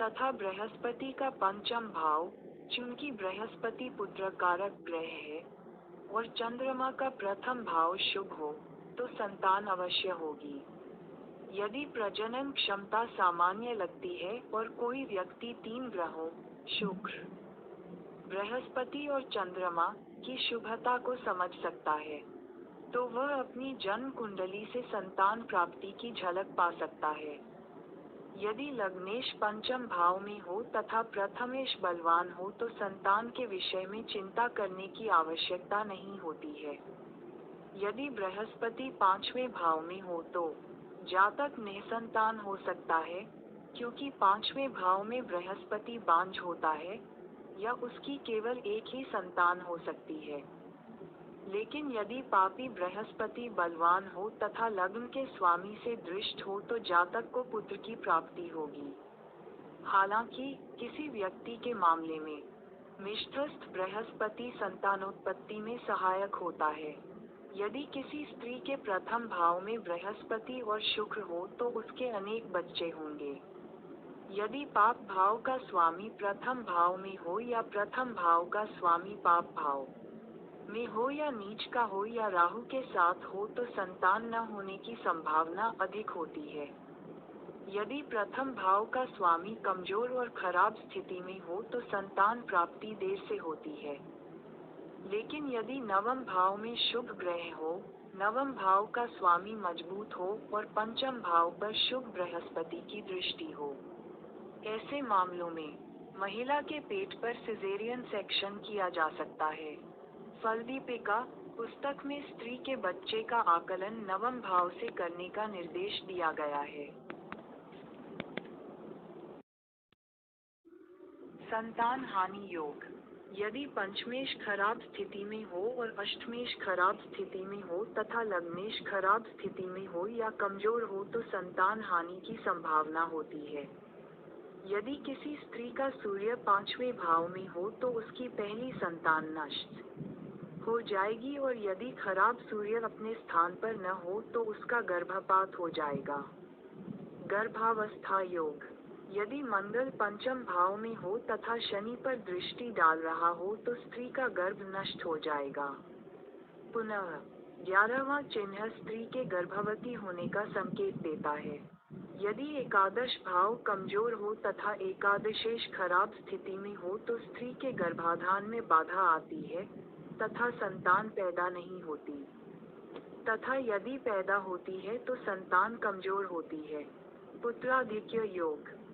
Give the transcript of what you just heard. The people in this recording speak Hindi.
तथा बृहस्पति का पंचम भाव, चूंकि बृहस्पति पुत्र कारक ग्रह है, और चंद्रमा का प्रथम भाव शुभ हो, तो संतान अवश्य होगी। यदि प्रजनन क्षमता सामान्य लगती है और कोई व्यक्ति 3 ग्रहों, शुक्र, बृहस्पति और चंद्रमा की शुभता को समझ सकता है, तो वह अपनी जन्म कुंडली से संतान प्राप्ति की झलक पा सकता है। यदि लग्नेश पंचम भाव में हो तथा प्रथमेश बलवान हो तो संतान के विषय में चिंता करने की आवश्यकता नहीं होती है। यदि बृहस्पति 5वें भाव में हो तो जातक निसंतान हो सकता है, क्योंकि 5वें भाव में बृहस्पति बांझ होता है, या उसकी केवल एक ही संतान हो सकती है। लेकिन यदि पापी बृहस्पति बलवान हो तथा लग्न के स्वामी से दृष्ट हो तो जातक को पुत्र की प्राप्ति होगी। हालांकि किसी व्यक्ति के मामले में मिष्ठस्थ बृहस्पति संतानोत्पत्ति में सहायक होता है। यदि किसी स्त्री के प्रथम भाव में बृहस्पति और शुक्र हो तो उसके अनेक बच्चे होंगे। यदि पाप भाव का स्वामी प्रथम भाव में हो या प्रथम भाव का स्वामी पाप भाव में हो या नीच का हो या राहु के साथ हो तो संतान न होने की संभावना अधिक होती है। यदि प्रथम भाव का स्वामी कमजोर और खराब स्थिति में हो तो संतान प्राप्ति देर से होती है। लेकिन यदि नवम भाव में शुभ ग्रह हो, नवम भाव का स्वामी मजबूत हो और पंचम भाव पर शुभ बृहस्पति की दृष्टि हो, ऐसे मामलों में महिला के पेट पर सिजेरियन सेक्शन किया जा सकता है। फलदीपिका पुस्तक में स्त्री के बच्चे का आकलन नवम भाव से करने का निर्देश दिया गया है। संतान हानि योग। यदि पंचमेश खराब स्थिति में हो और अष्टमेश खराब स्थिति में हो तथा लग्नेश खराब स्थिति में हो या कमजोर हो तो संतान हानि की संभावना होती है। यदि किसी स्त्री का सूर्य 5वें भाव में हो तो उसकी पहली संतान नष्ट हो जाएगी, और यदि खराब सूर्य अपने स्थान पर न हो तो उसका गर्भपात हो जाएगा। गर्भावस्था योग। यदि मंगल पंचम भाव में हो तथा शनि पर दृष्टि डाल रहा हो तो स्त्री का गर्भ नष्ट हो जाएगा। पुनः 11वां चिन्ह स्त्री के गर्भवती होने का संकेत देता है। यदि एकादश भाव कमजोर हो तथा एकादशेश खराब स्थिति में हो तो स्त्री के गर्भाधान में बाधा आती है तथा संतान पैदा नहीं होती, तथा यदि पैदा होती है तो संतान कमजोर होती है। पुत्राधिक्य योग।